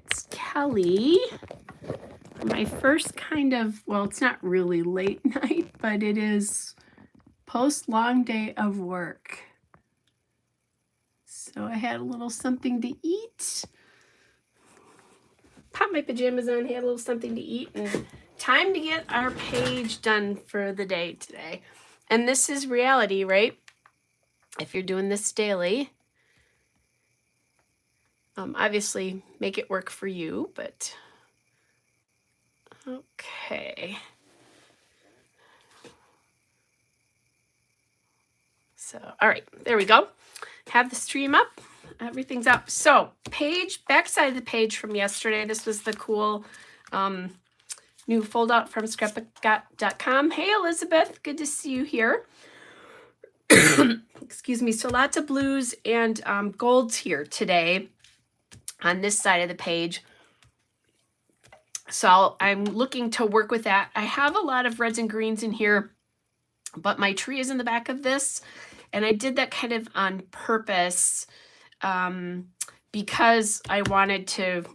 It's Kelly. My first kind of, well, it's not really late night, but it is post long day of work. So I had a little something to eat. Popped my pajamas on, had a little something to eat, and time to get our page done for the day today. And this is reality, right? If you're doing this daily, obviously make it work for you, but okay. So, all right, there we go. Have the stream up. Everything's up. So, page, backside of the page from yesterday. This was the cool new fold out from scrapbook.com. Hey, Elizabeth, good to see you here. Excuse me. So, lots of blues and golds here today on this side of the page. So, I'm looking to work with that. I have a lot of reds and greens in here, but my tree is in the back of this. And I did that kind of on purpose because I wanted to,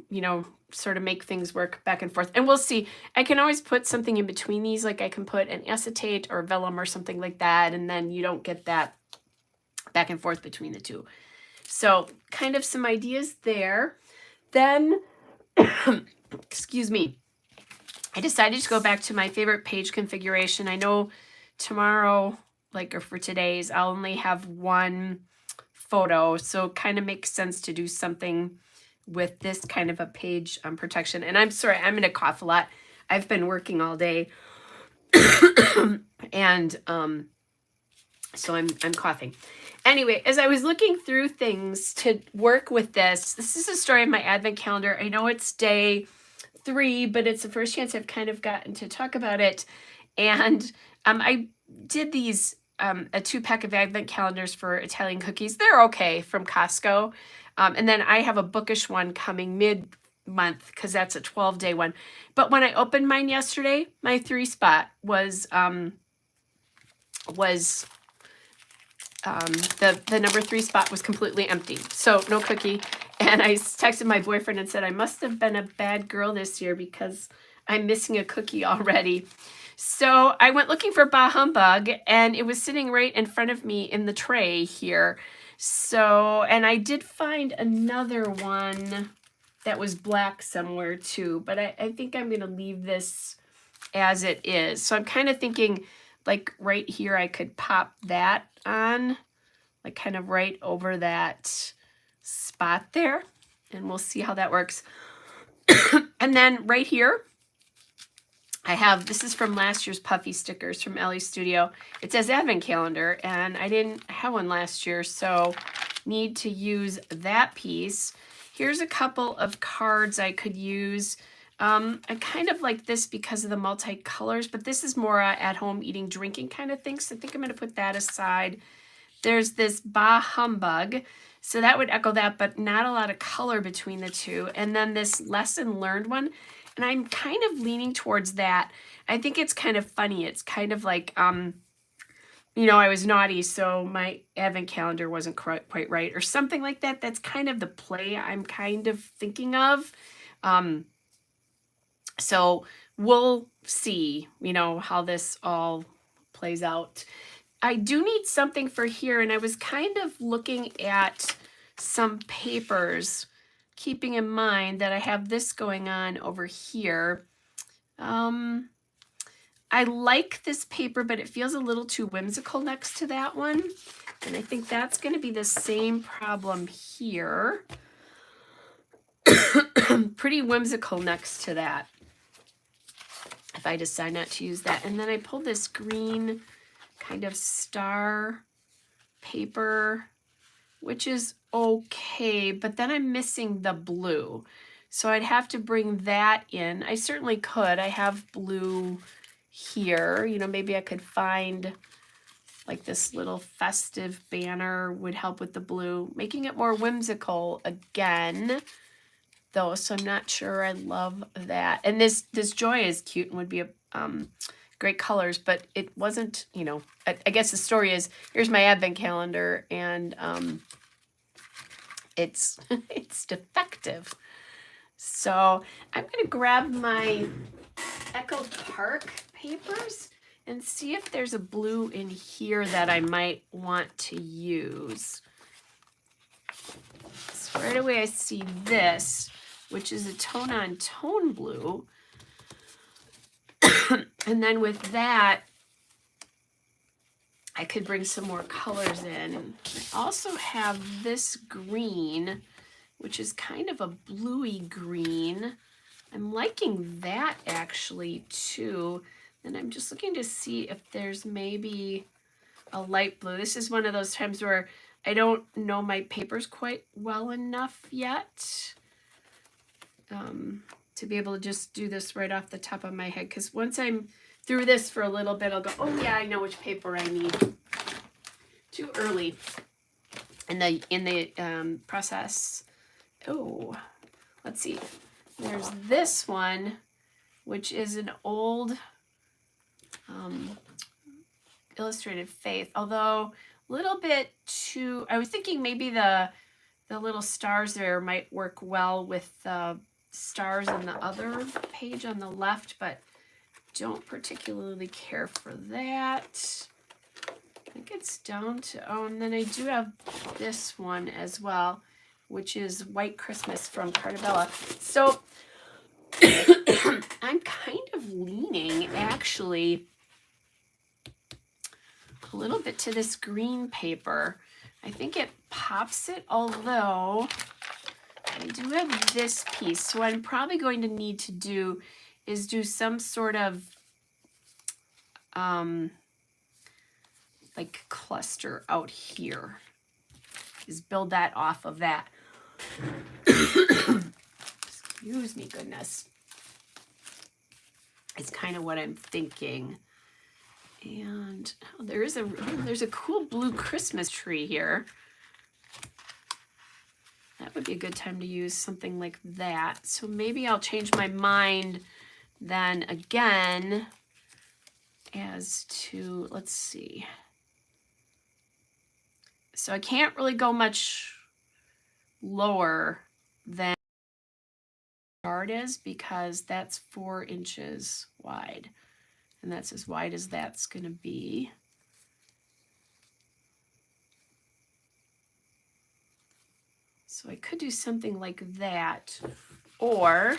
sort of make things work back and forth. And we'll see. I can always put something in between these, like I can put an acetate or vellum or something like that, and then you don't get that back and forth between the two. So kind of some ideas there. Then, excuse me, I decided to go back to my favorite page configuration. I know tomorrow, or for today's, I'll only have one photo, so it kind of makes sense to do something with this kind of a page protection. And I'm sorry, I'm gonna cough a lot. I've been working all day, and so I'm coughing. Anyway, as I was looking through things to work with this is a story of my advent calendar. I know it's day 3, but it's the first chance I've kind of gotten to talk about it. And I did these a 2-pack of advent calendars for Italian cookies. They're okay from Costco. And then I have a bookish one coming mid-month because that's a 12-day one. But when I opened mine yesterday, my 3 spot was the number 3 spot was completely empty. So no cookie. And I texted my boyfriend and said, I must have been a bad girl this year because I'm missing a cookie already. So I went looking for Bah Humbug, and it was sitting right in front of me in the tray here. So, and I did find another one that was black somewhere too, but I think I'm going to leave this as it is. So I'm kind of thinking like right here, I could pop that on, like kind of right over that spot there, and we'll see how that works. And then right here, I have, this is from last year's puffy stickers from Ellie Studio. It says advent calendar, and I didn't have one last year, so need to use that piece. Here's a couple of cards I could use. I kind of like this because of the multicolors, but this is more at home eating, drinking kind of thing, so I think I'm going to put that aside. There's this Bah Humbug, so that would echo that, but not a lot of color between the two. And then this lesson learned one, and I'm kind of leaning towards that. I think it's kind of funny. It's kind of like, I was naughty, so my advent calendar wasn't quite right or something like that. That's kind of the play I'm kind of thinking of. So we'll see, how this all plays out. I do need something for here, and I was kind of looking at some papers, keeping in mind that I have this going on over here. I like this paper, but it feels a little too whimsical next to that one. And I think that's going to be the same problem here. Pretty whimsical next to that, if I decide not to use that. And then I pulled this green kind of star paper, which is okay, but then I'm missing the blue. So I'd have to bring that in. I certainly could. I have blue here. Maybe I could find like this little festive banner would help with the blue, making it more whimsical again, though, so I'm not sure I love that. And this joy is cute and would be a great colors, but it wasn't, I guess the story is, here's my advent calendar, and it's it's defective. So I'm going to grab my Echo Park papers and see if there's a blue in here that I might want to use. So right away I see this, which is a tone-on-tone blue. And then with that, I could bring some more colors in. I also have this green, which is kind of a bluey green. I'm liking that actually too. And I'm just looking to see if there's maybe a light blue. This is one of those times where I don't know my papers quite well enough yet to be able to just do this right off the top of my head. Because once I'm through this for a little bit, I'll go, oh yeah, I know which paper I need. Too early in the process. Oh, let's see. There's this one, which is an old Illustrated Faith, although a little bit too, I was thinking maybe the little stars there might work well with the stars in the other page on the left, but don't particularly care for that. I think it's down to, oh, and then I do have this one as well, which is White Christmas from Carta Bella. So I'm kind of leaning actually a little bit to this green paper. I think it pops it, although I do have this piece. So what I'm probably going to need to do is do some sort of like cluster out here, is build that off of that. Excuse me, goodness. It's kind of what I'm thinking. And oh, there's a cool blue Christmas tree here. That would be a good time to use something like that. So maybe I'll change my mind then again as to, let's see. So I can't really go much lower than the chart is because that's 4 inches wide. And that's as wide as that's going to be. So I could do something like that, or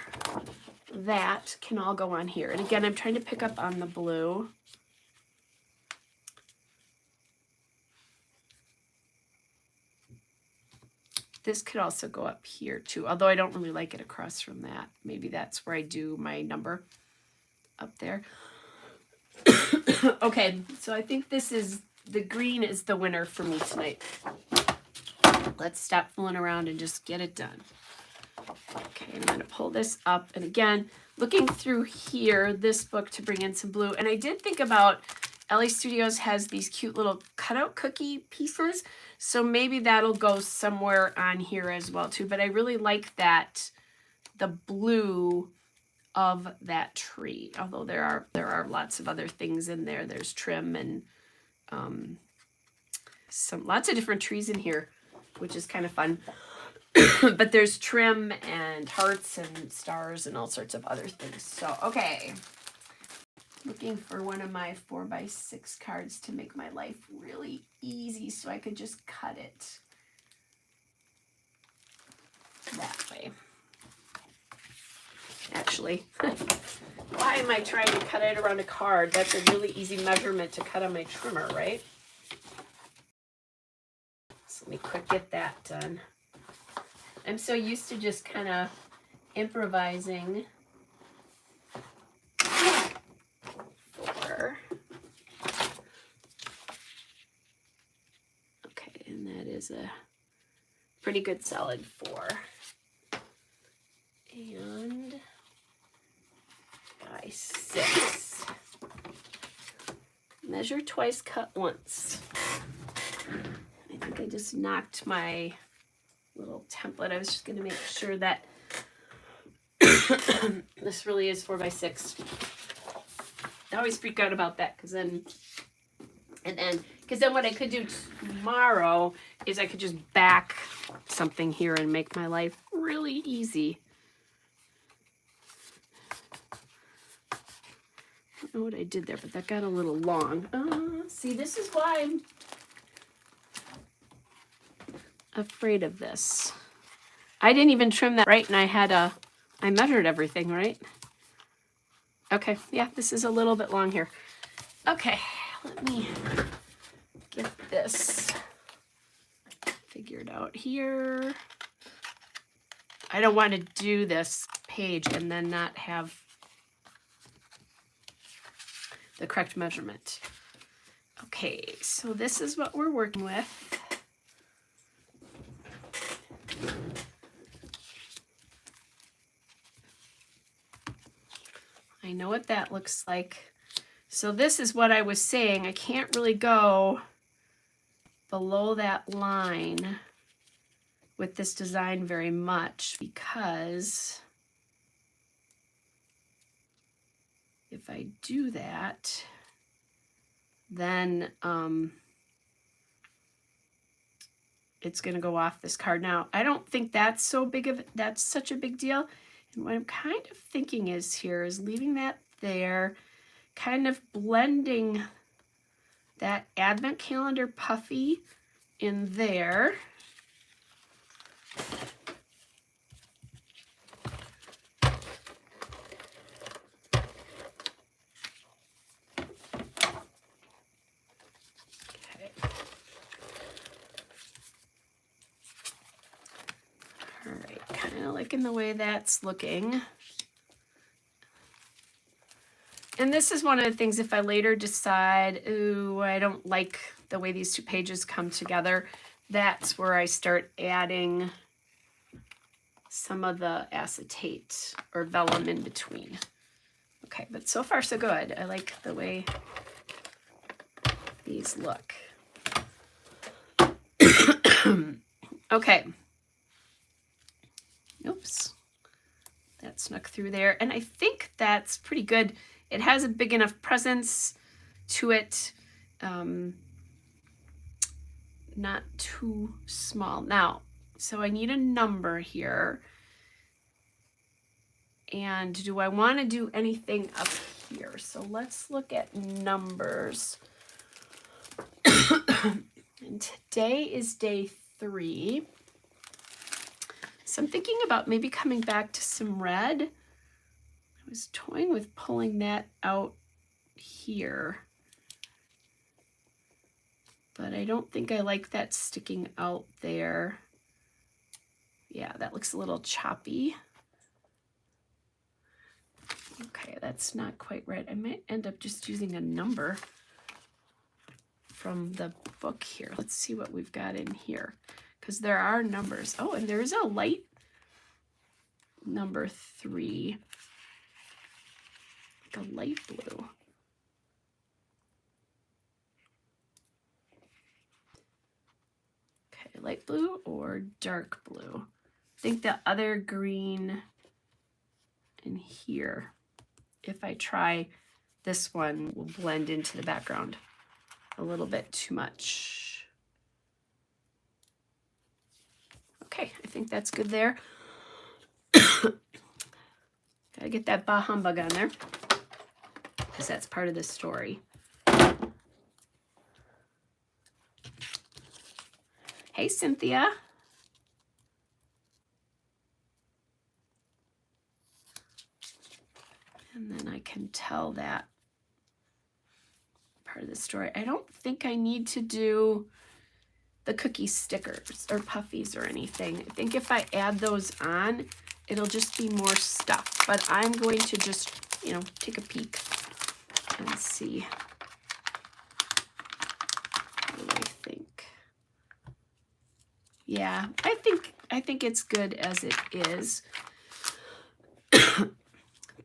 that can all go on here. And again, I'm trying to pick up on the blue. This could also go up here too, although I don't really like it across from that. Maybe that's where I do my number up there. Okay, so I think this is, the green is the winner for me tonight. Let's stop fooling around and just get it done. Okay, I'm going to pull this up. And again, looking through here, this book to bring in some blue. And I did think about, LA Studios has these cute little cutout cookie pieces. So maybe that'll go somewhere on here as well too. But I really like that, the blue of that tree. Although there are lots of other things in there. There's trim and lots of different trees in here, which is kind of fun. But there's trim and hearts and stars and all sorts of other things. So, okay. Looking for one of my 4x6 cards to make my life really easy so I could just cut it that way. Actually, why am I trying to cut it around a card? That's a really easy measurement to cut on my trimmer, right? So let me quick get that done. I'm so used to just kind of improvising. Okay, and that is a pretty good solid 4. And by 6. Measure twice, cut once. I think I just knocked my little template. I was just going to make sure that this really is 4x6. I always freak out about that because then what I could do tomorrow is I could just back something here and make my life really easy. don't know what I did there, but that got a little long. See, this is why I'm afraid of this. I didn't even trim that right, and I measured everything, right? Okay, yeah, this is a little bit long here. Okay, let me get this figured out here. I don't want to do this page and then not have the correct measurement. Okay, so this is what we're working with. I know what that looks like. So this is what I was saying. I can't really go below that line with this design very much, because if I do that, then it's going to go off this card. Now, I don't think that's such a big deal. And what I'm kind of thinking is leaving that there, kind of blending that advent calendar puffy in there. Okay. All right, kind of liking the way that's looking. And this is one of the things, if I later decide, ooh, I don't like the way these two pages come together, that's where I start adding some of the acetate or vellum in between. Okay, but so far so good. I like the way these look. Okay. Oops. That snuck through there. And I think that's pretty good. It has a big enough presence to it. Not too small. Now, so I need a number here. And do I want to do anything up here? So let's look at numbers. And today is day 3. So I'm thinking about maybe coming back to some red. I was toying with pulling that out here, but I don't think I like that sticking out there. Yeah, that looks a little choppy. Okay, that's not quite right. I might end up just using a number from the book here. Let's see what we've got in here, because there are numbers. Oh, and there's a light number 3, like a light blue. Okay, light blue or dark blue. I think the other green in here, if I try this one, will blend into the background a little bit too much. Okay, I think that's good there. Gotta get that bah humbug on there, because that's part of the story. Hey, Cynthia. And then I can tell that part of the story. I don't think I need to do the cookie stickers or puffies or anything. I think if I add those on, it'll just be more stuff. But I'm going to just, take a peek and see. What do I think? Yeah, I think it's good as it is.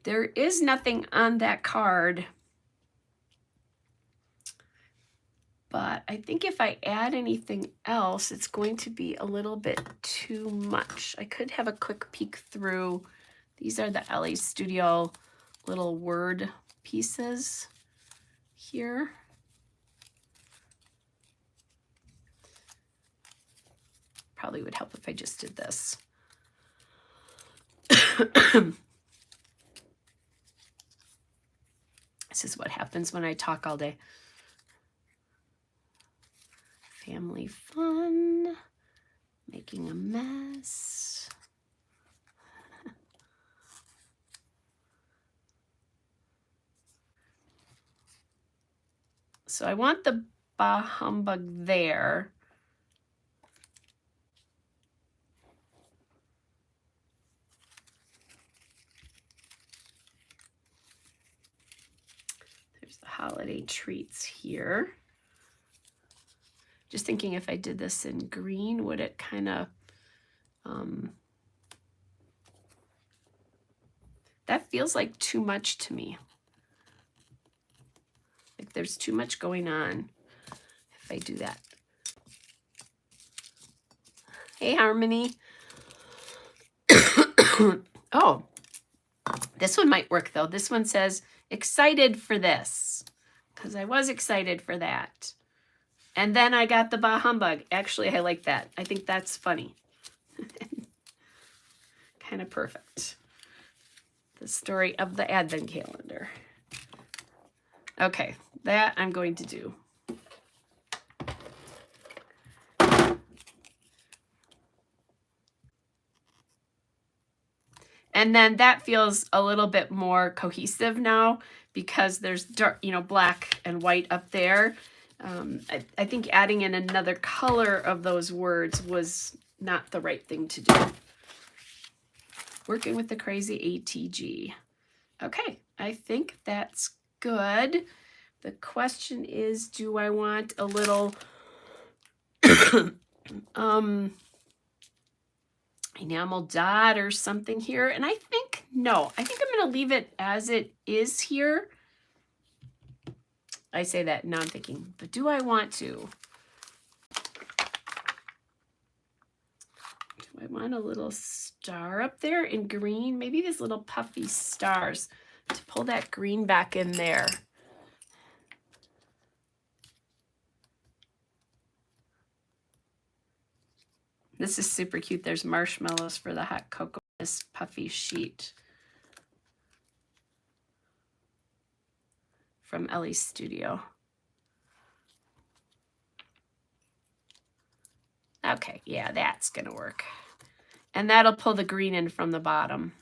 There is nothing on that card, but I think if I add anything else, it's going to be a little bit too much. I could have a quick peek through. These are the LA Studio little word pieces here. Probably would help if I just did this. This is what happens when I talk all day. Family fun, making a mess. So I want the bah humbug there. There's the holiday treats here. Just thinking if I did this in green, would it kind of, that feels like too much to me. Like there's too much going on if I do that. Hey, Harmony. Oh, this one might work though. This one says, excited for this, because I was excited for that. And then I got the bah humbug. Actually, I like that. I think that's funny. Kind of perfect. The story of the Advent calendar. Okay, that I'm going to do. And then that feels a little bit more cohesive now because there's dark, you know, black and white up there. I think adding in another color of those words was not the right thing to do. Working with the crazy ATG. Okay, I think that's good. The question is, do I want a little enamel dot or something here? And I think, no, I think I'm going to leave it as it is here. I say that now I'm thinking, but do I want to? Do I want a little star up there in green? Maybe these little puffy stars to pull that green back in there. This is super cute. There's marshmallows for the hot cocoa, this puffy sheet from Ellie's studio. Okay, yeah, that's gonna work. And that'll pull the green in from the bottom.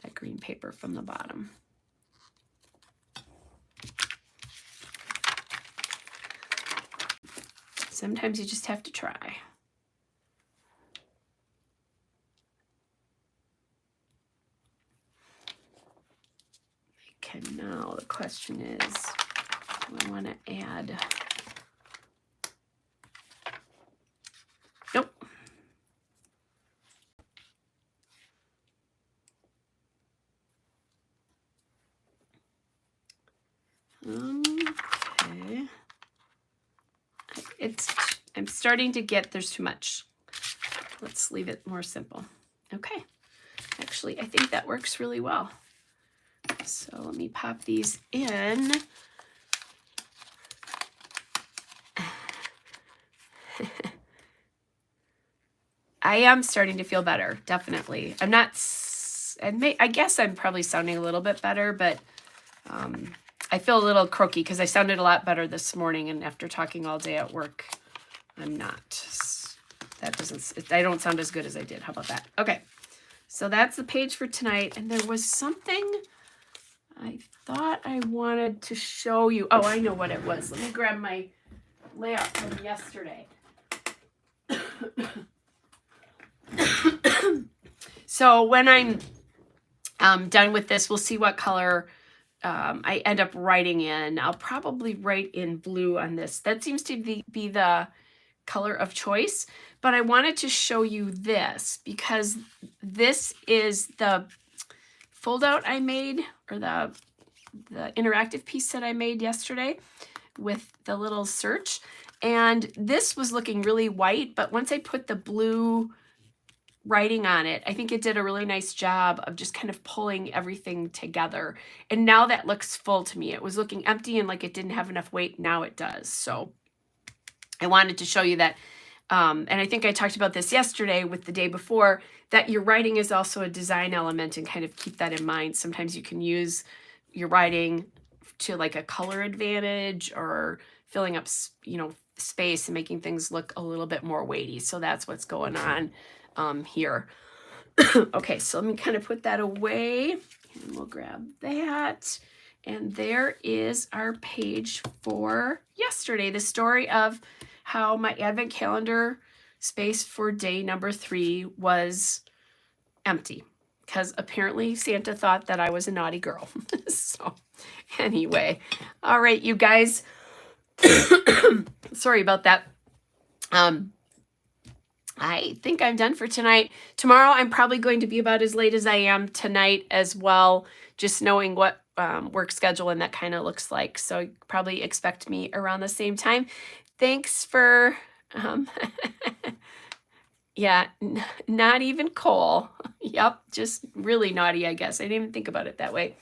That green paper from the bottom. Sometimes you just have to try. Okay, now the question is, do I want to add? Nope. Okay. I'm starting to get, there's too much. Let's leave it more simple. Okay. Actually, I think that works really well. So let me pop these in. I am starting to feel better, definitely. I'm not, I guess I'm probably sounding a little bit better, but I feel a little croaky because I sounded a lot better this morning, and after talking all day at work, I'm not. That doesn't, I don't sound as good as I did. How about that? Okay, so that's the page for tonight, and there was something I thought I wanted to show you. Oh, I know what it was. Let me grab my layout from yesterday. So when I'm done with this, we'll see what color I end up writing in. I'll probably write in blue on this. That seems to be the color of choice, but I wanted to show you this because this is the fold out I made, or the interactive piece that I made yesterday with the little search. And this was looking really white, but once I put the blue writing on it, I think it did a really nice job of just kind of pulling everything together. And now that looks full to me. It was looking empty and like it didn't have enough weight. Now it does. So I wanted to show you that. And I think I talked about this yesterday with the day before, that your writing is also a design element, and kind of keep that in mind. Sometimes you can use, you're writing to like a color advantage or filling up, space and making things look a little bit more weighty. So that's what's going on here. Okay, so let me kind of put that away and we'll grab that. And there is our page for yesterday, the story of how my advent calendar space for day number 3 was empty because apparently Santa thought that I was a naughty girl. So anyway, all right, you guys, sorry about that. I think I'm done for tonight. Tomorrow, I'm probably going to be about as late as I am tonight as well, just knowing what work schedule and that kind of looks like. So probably expect me around the same time. Thanks for, yeah, not even Cole. Yep, just really naughty, I guess. I didn't even think about it that way.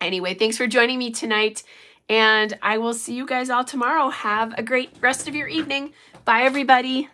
Anyway, thanks for joining me tonight. And I will see you guys all tomorrow. Have a great rest of your evening. Bye, everybody.